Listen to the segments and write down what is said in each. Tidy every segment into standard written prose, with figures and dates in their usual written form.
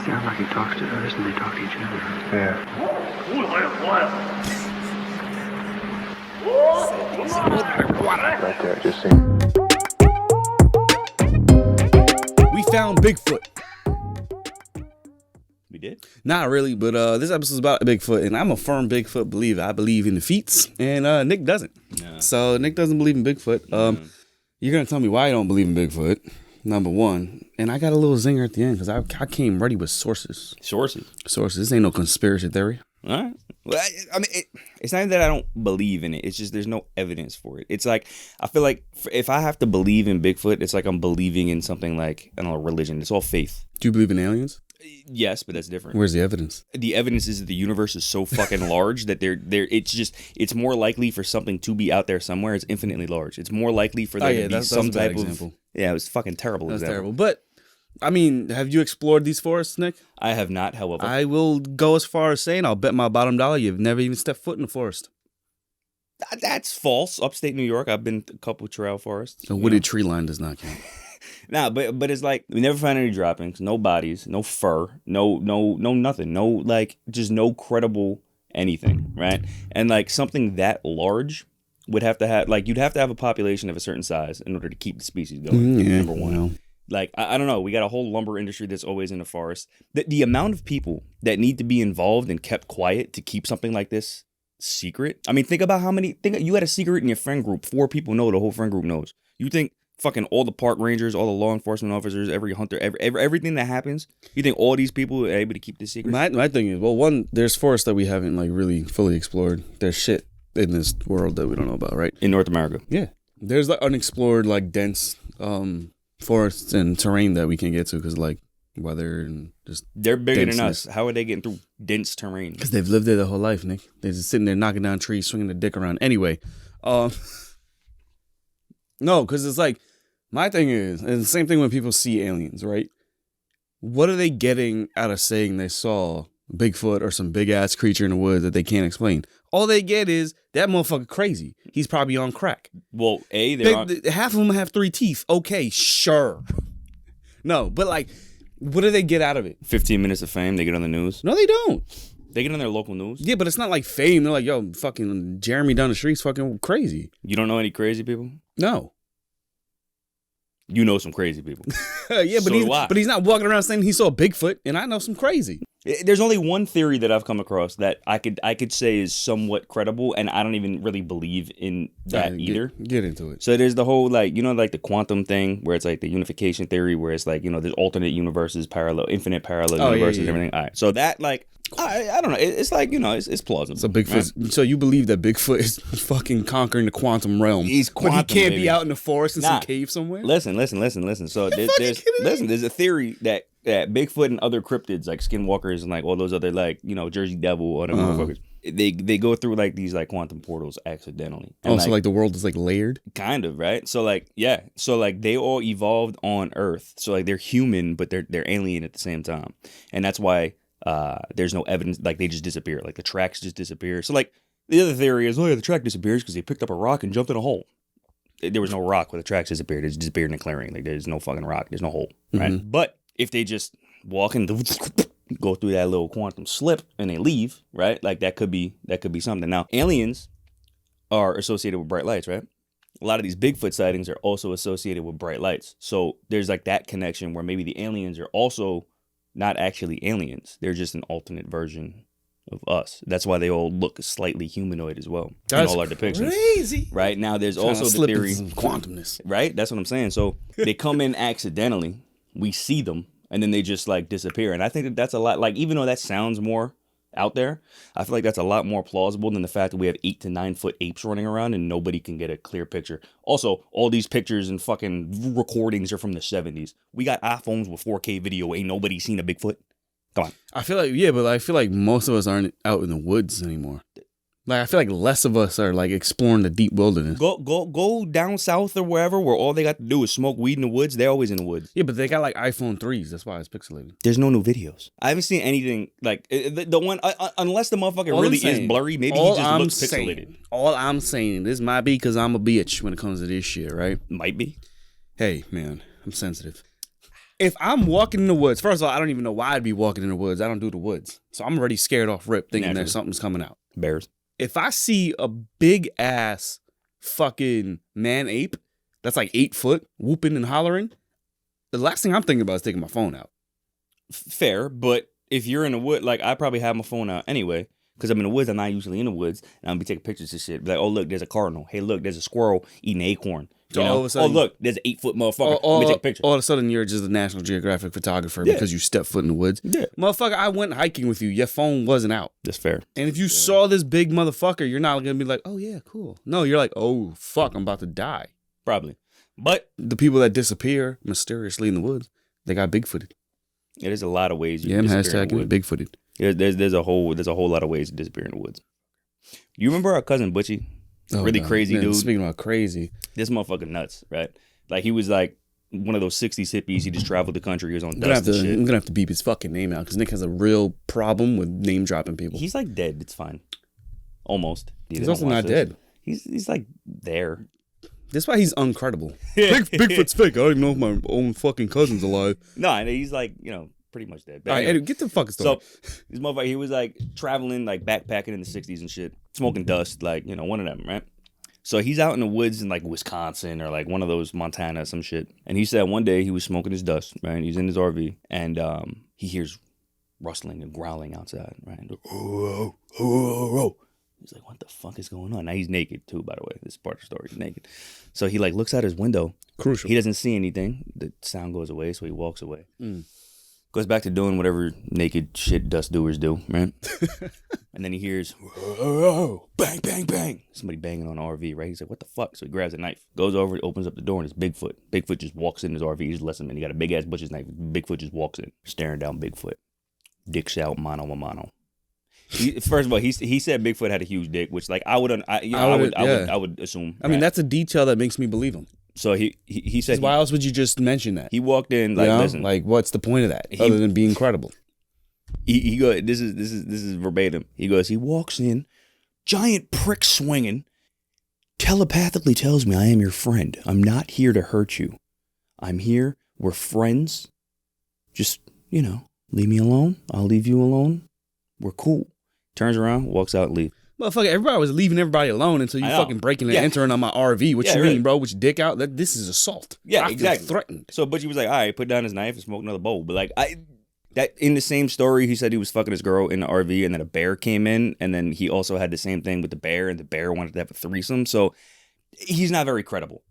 sounds like he talks to us and they talk to each other. Yeah. Right there, just seen. We found Bigfoot. We did? Not really, but this episode's about Bigfoot, and I'm a firm Bigfoot believer. I believe in the feats, and Nick doesn't. No. So Nick doesn't believe in Bigfoot. You're gonna tell me why I don't believe in Bigfoot. Number one, and I got a little zinger at the end because I came ready with sources. Sources. This ain't no conspiracy theory. All right. Well, I mean, it's not that I don't believe in it. It's just there's no evidence for it. It's like, I feel like if I have to believe in Bigfoot, it's like I'm believing in something like, I don't know, religion. It's all faith. Do you believe in aliens? Yes, but that's different. Where's the evidence? The evidence is that the universe is so fucking large that it's more likely for something to be out there somewhere. It's infinitely large. It's more likely for there to be some type of example. Yeah, it was fucking terrible. That's example. terrible. But I mean, have you explored these forests, Nick? I have not, however. I will go as far as saying I'll bet my bottom dollar you've never even stepped foot in the forest. That's false. Upstate New York, I've been to a couple trail forests. A wooded tree line does not count. Nah, but it's like we never found any droppings, no bodies, no fur, no nothing, no like just no credible anything, right? And like something that large would have to have like you'd have to have a population of a certain size in order to keep the species going. Yeah, number one. well. Like, I don't know. We got a whole lumber industry that's always in the forest. The amount of people that need to be involved and kept quiet to keep something like this secret. I mean, think about think you had a secret in your friend group. 4 people know, the whole friend group knows. You think fucking all the park rangers, all the law enforcement officers, every hunter, everything that happens, you think all these people are able to keep this secret? My thing is, well, one, there's forests that we haven't like really fully explored. There's shit in this world that we don't know about, right? In North America. Yeah. There's like unexplored, like dense, forests and terrain that we can get to because like weather and just they're bigger denseness. than us. How are they getting through dense terrain? Because they've lived there their whole life, Nick. They're just sitting there knocking down trees, swinging their dick around. Anyway, no, because it's like my thing is, and the same thing when people see aliens, right? What are they getting out of saying they saw Bigfoot or some big ass creature in the woods that they can't explain? All they get is that motherfucker crazy. He's probably on crack. Well, half of them have 3 teeth. Okay, sure. No, but like, what do they get out of it? 15 minutes of fame. They get on the news. No, they don't. They get on their local news. Yeah, but it's not like fame. They're like, yo, fucking Jeremy down the street's fucking crazy. You don't know any crazy people? No. You know some crazy people. Yeah, So but he's not walking around saying he saw Bigfoot, and I know some crazy. There's only one theory that I've come across that I could say is somewhat credible, and I don't even really believe in that either. Get into it. So there's the whole like like the quantum thing where it's like the unification theory where it's like there's alternate universes, infinite parallel universes, and everything. All right, so that like I don't know. It's like it's plausible. So Bigfoot. Right? So you believe that Bigfoot is fucking conquering the quantum realm? He's quantum, but he can't baby. be out in the forest in some cave somewhere. Listen. So there's a theory that Bigfoot and other cryptids like skinwalkers and like all those other like Jersey Devil or the motherfuckers. They go through like these like quantum portals accidentally. And, so like the world is like layered? Kind of, right? So like so like they all evolved on Earth. So like they're human but they're alien at the same time. And that's why there's no evidence, like they just disappear, like the tracks just disappear. So like the other theory is, the track disappears because they picked up a rock and jumped in a hole. There was no rock where the tracks disappeared. It just disappeared in a clearing. Like there's no fucking rock. There's no hole, right? Mm-hmm. But if they just walk and go through that little quantum slip and they leave, right? Like that could be something. Now aliens are associated with bright lights, right? A lot of these Bigfoot sightings are also associated with bright lights. So there's like that connection where maybe the aliens are also not actually aliens. They're just an alternate version of us. That's why they all look slightly humanoid as well. That's in all our depictions. Crazy. Right? Now there's also the theory quantumness. Right? That's what I'm saying. So they come in accidentally, we see them, and then they just like disappear. And I think that that's a lot, like even though that sounds more out there, I feel like that's a lot more plausible than the fact that we have 8 to 9 foot apes running around and nobody can get a clear picture. Also, all these pictures and fucking recordings are from the 70s. We got iPhones with 4K video. Ain't nobody seen a Bigfoot. Come on. I feel like most of us aren't out in the woods anymore. Like I feel like less of us are like exploring the deep wilderness. Go down south or wherever where all they got to do is smoke weed in the woods. They're always in the woods. Yeah, but they got like iPhone 3s. That's why it's pixelated. There's no new videos. I haven't seen anything like the one unless the motherfucker really is blurry. Maybe he just looks pixelated. All I'm saying, this might be because I'm a bitch when it comes to this shit, right? Might be. Hey, man, I'm sensitive. if I'm walking in the woods, first of all, I don't even know why I'd be walking in the woods. I don't do the woods. So I'm already scared off rip thinking Naturally. that something's coming out. Bears. If I see a big ass fucking man ape that's like 8 foot whooping and hollering, the last thing I'm thinking about is taking my phone out. Fair, but if you're in the wood, like I probably have my phone out anyway. Because I'm in the woods, I'm not usually in the woods, and I'll be taking pictures of shit. Be like, oh, look, there's a cardinal. Hey, look, there's a squirrel eating an acorn. So You know? all of a sudden- oh, look, there's an 8-foot motherfucker. Let me take a picture. All of a sudden, you're just a National Geographic photographer Yeah. because you stepped foot in the woods. Yeah. Motherfucker, I went hiking with you. Your phone wasn't out. That's fair. And if you saw this big motherfucker, you're not going to be like, oh, yeah, cool. No, you're like, oh, fuck, I'm about to die. Probably. But The people that disappear mysteriously in the woods, they got bigfooted. there's a lot of ways you Yeah, can I'm disappear in the hashtagging woods. bigfooted. There's a whole lot of ways to disappear in the woods. You remember our cousin Butchie? Really crazy dude. Speaking about crazy. This motherfucker nuts, right? Like he was like one of those 60s hippies. He just traveled the country. He was on I'm gonna, dust and shit. I'm gonna have to beep his fucking name out because Nick has a real problem with name dropping people. He's like dead. It's fine. Almost. He's also not dead. He's like there. That's why he's uncredible. Bigfoot's fake. I don't even know if my own fucking cousin's alive. No, he's like, pretty much dead. But All right, anyway, Eddie, get the fucking story. so this motherfucker, he was like traveling, like backpacking in the 60s and shit, smoking dust, like, one of them, right? So he's out in the woods in like Wisconsin or like one of those Montana, some shit. And he said one day he was smoking his dust, right? He's in his RV and he hears rustling and growling outside, right? And he's like, what the fuck is going on? Now he's naked too, by the way. This is part of the story. He's naked. So he like looks out his window. Crucial. He doesn't see anything. The sound goes away, so he walks away. Goes back to doing whatever naked shit dust doers do, right? And then he hears, bang, bang, bang. Somebody banging on an RV, right? He's like, what the fuck? So he grabs a knife, goes over, opens up the door, and it's Bigfoot. Bigfoot just walks in his RV. He's less than him. He got a big-ass butcher's knife. Bigfoot just walks in, staring down Bigfoot. Dicks out, mano a mano. First of all, he said Bigfoot had a huge dick, which like I would assume. I mean, right? that's a detail that makes me believe him. So he said Why else would you just mention that? he walked in like, You know? listen, Like, what's the point of that other than being credible? he go, this is verbatim. He goes, he walks in, giant prick swinging, telepathically tells me I am your friend. I'm not here to hurt you. I'm here. We're friends. Just, leave me alone. I'll leave you alone. We're cool. Turns around, walks out, leave. Motherfucker, everybody was leaving everybody alone until you I know. fucking breaking and Yeah. entering on my RV. What Yeah, you really. mean, bro? With your dick out? This is assault. Yeah, I feel exactly. threatened. So Butchie was like, all right, put down his knife and smoke another bowl. But like that in the same story, he said he was fucking his girl in the RV and then a bear came in and then he also had the same thing with the bear and the bear wanted to have a threesome. So he's not very credible.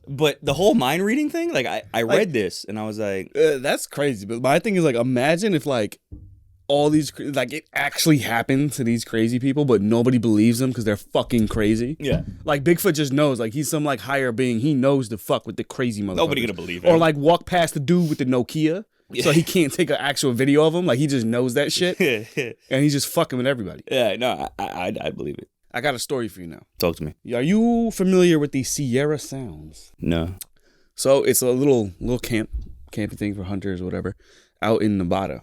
But the whole mind reading thing, like I read this and I was like, That's crazy. But my thing is like, imagine if like all these like it actually happened to these crazy people, but nobody believes them because they're fucking crazy. yeah, Like Bigfoot just knows, like he's some like higher being. He knows to fuck with the crazy motherfucker. nobody gonna believe it. Or like walk past the dude with the Nokia, so he can't take an actual video of him. Like he just knows that shit, and he's just fucking with everybody. yeah, no, I believe it. I got a story for you now. Talk to me. Are you familiar with the Sierra Sounds? No. So it's a little camping thing for hunters or whatever, out in Nevada.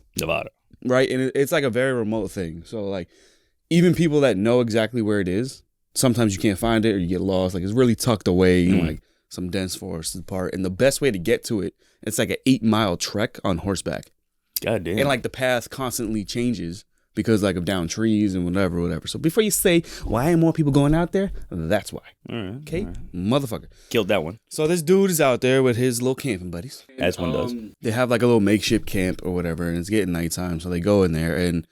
Right, and it's like a very remote thing. So like, even people that know exactly where it is, sometimes you can't find it or you get lost. Like it's really tucked away, like some dense forest part. And the best way to get to it, it's like an 8-mile trek on horseback. God damn. And like the path constantly changes because like of down trees and whatever. So before you say why ain't more people going out there, that's why. all right. Okay, motherfucker. Killed that one. So this dude is out there with his little camping buddies. As one does. They have like a little makeshift camp or whatever, and it's getting nighttime, so they go in there, and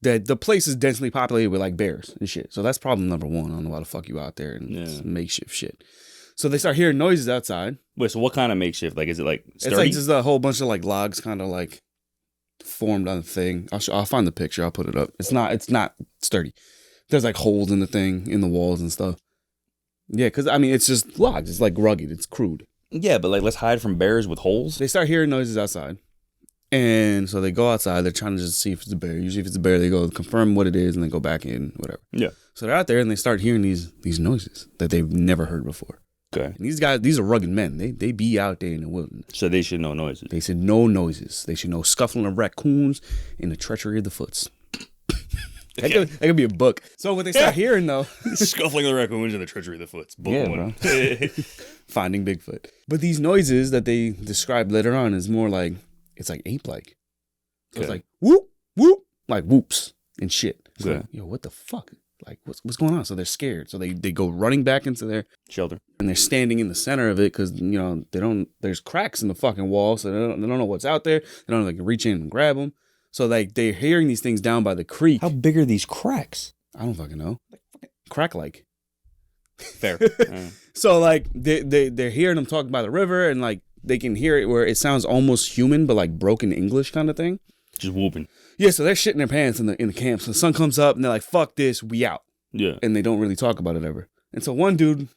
the place is densely populated with like bears and shit. So that's problem number one. I don't know why the fuck you out there and it's makeshift shit. So they start hearing noises outside. Wait, so what kind of makeshift? Like, is it like sturdy? It's like just a whole bunch of like logs kind of like formed on the thing. I'll find the picture. I'll put it up. It's not sturdy. There's like holes in the thing, in the walls and stuff. Yeah, because I mean, it's just logs. It's like rugged. It's crude. Yeah, but like, let's hide from bears with holes. They start hearing noises outside. And so they go outside. They're trying to just see if it's a bear. Usually if it's a bear, they go confirm what it is and then go back in, whatever. Yeah. So they're out there and they start hearing these noises that they've never heard before. Okay. And these are rugged men. They be out there in the wilderness. So they should know noises. They said no noises. They should know scuffling of raccoons and the treachery of the foots. That could be a book. So what they start hearing though, Scuffling of the raccoons and the treachery of the foots. Book Yeah, one. Finding Bigfoot. But these noises that they described later on is more like it's like ape-like. So it's Okay. like whoop, whoop, like whoops and shit. So Okay. like, yo, what the fuck? Like, what's going on? So they're scared. So they go running back into their Shelter. and they're standing in the center of it because there's cracks in the fucking wall, so they don't know what's out there. They don't know they can reach in and grab them. So like they're hearing these things down by the creek. How big are these cracks? I don't fucking know. Crack like. Fair. So like they're hearing them talk by the river, and like they can hear it where it sounds almost human, but like broken English kind of thing. Just whooping. Yeah, so they're shitting their pants in the camp. So the sun comes up and they're like, "Fuck this, we out." Yeah. And they don't really talk about it ever. And so one dude,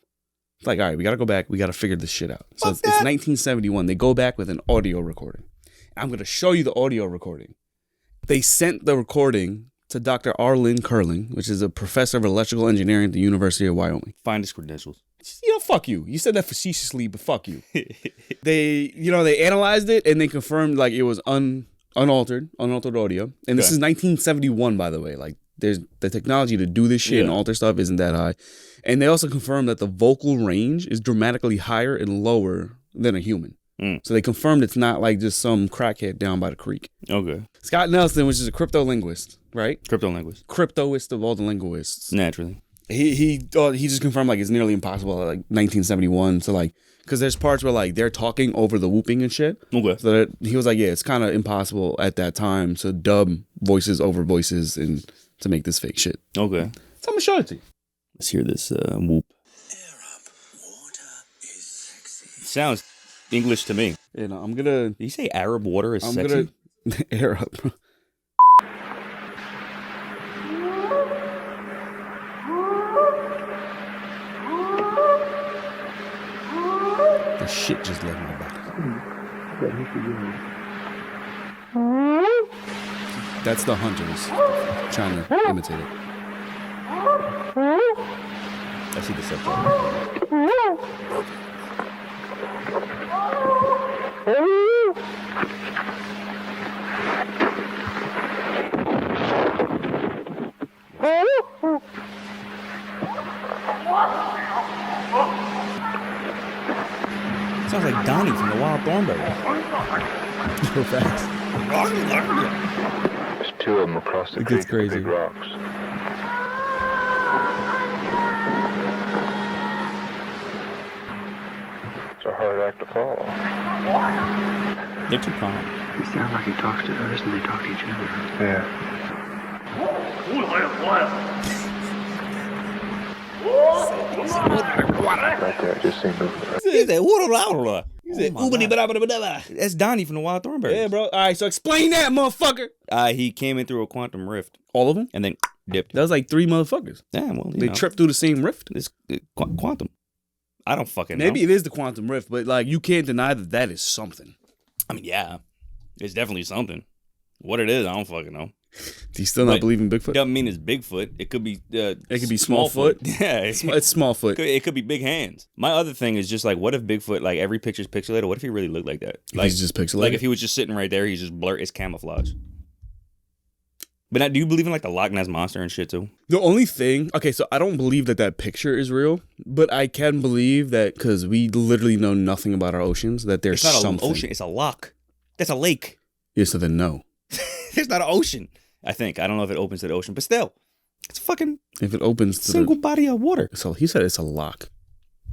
like, all right, we gotta go back. We gotta figure this shit out. So it's 1971. They go back with an audio recording. I'm gonna show you the audio recording. They sent the recording to Dr. Arlen Curling, which is a professor of electrical engineering at the University of Wyoming. Find his credentials. Fuck you. You said that facetiously, but fuck you. They analyzed it and they confirmed like it was unaltered audio. And this is 1971, by the way. Like, there's the technology to do this shit and alter stuff isn't that high. And they also confirmed that the vocal range is dramatically higher and lower than a human. So they confirmed it's not like just some crackhead down by the creek. Okay. Scott Nelson, which is a crypto linguist, right? Cryptolinguist. Cryptoist of all the linguists. Naturally. He just confirmed like it's nearly impossible like 1971 to like, because there's parts where like they're talking over the whooping and shit. Okay. So that he was like, yeah, it's kind of impossible at that time to dub voices over voices and to make this fake shit. Okay. So I'm gonna show it to you. Let's hear this whoop. Sounds English to me. And I'm gonna. Did you say Arab water is sexy? I'm gonna air up. The shit just left my back. That's the hunters trying to imitate it. I see the subtitle. Sounds like Donnie from the Wild Thornberry. So fast. There's two of them across the It creek gets crazy. with big rocks. It's a hard act to follow. They're too calm. He sounds like he talks to others and they talk to each other. Yeah. Right there, I just seen movement. He said, "Whoa." He said, That's Donnie from the Wild Thornberry. Yeah, bro. All right, so explain that, motherfucker. He came in through a quantum rift All of them? and then dipped. That was like 3 motherfuckers. Yeah, well, They tripped through the same rift. It's quantum. I don't fucking know. Maybe it is the quantum rift, but like you can't deny that that is something. I mean, yeah, it's definitely something. What it is, I don't fucking know. Do you still not But believe in Bigfoot? Doesn't mean it's Bigfoot. It could be. It could be small foot. Yeah, It's small foot. It could be big hands. My other thing is just like, what if Bigfoot, like every picture's pixelated? What if he really looked like that? Like, He's just pixelated. like if he was just sitting right there, he's just blurred. It's camouflage. But now, do you believe in like the Loch Ness monster and shit too? The only thing, okay, so I don't believe that picture is real, but I can believe that because we literally know nothing about our oceans, that there's It's not something. an ocean. It's a loch. That's a lake. Yeah, so then no. There's not an ocean. I think. I don't know if it opens to the ocean, but still, it's a fucking If it opens to single body of water. so he said it's a lock.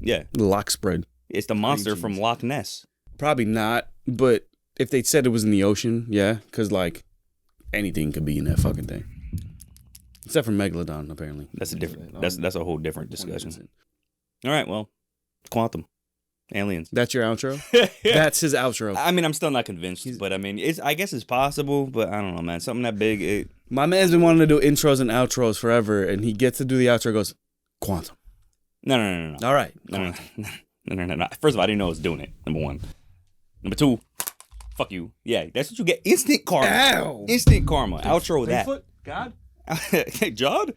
Yeah, The lock spread. it's the monster from Loch Ness. Probably not, but if they said it was in the ocean, yeah, because like anything could be in that fucking thing. Except for Megalodon, apparently. That's a different. That's a whole different discussion. All right, well, quantum, aliens. That's your outro? That's his outro. I mean, I'm still not convinced, but I mean, I guess it's possible, but I don't know, man. Something that big. My man's been wanting to do intros and outros forever, and he gets to do the outro, goes, quantum. No. All right. No. First of all, I didn't know I was doing it. Number one. Number two, fuck you. Yeah, that's what you get. Instant karma. Ow. Instant karma. Outro that. Bigfoot? God? Hey, Jod?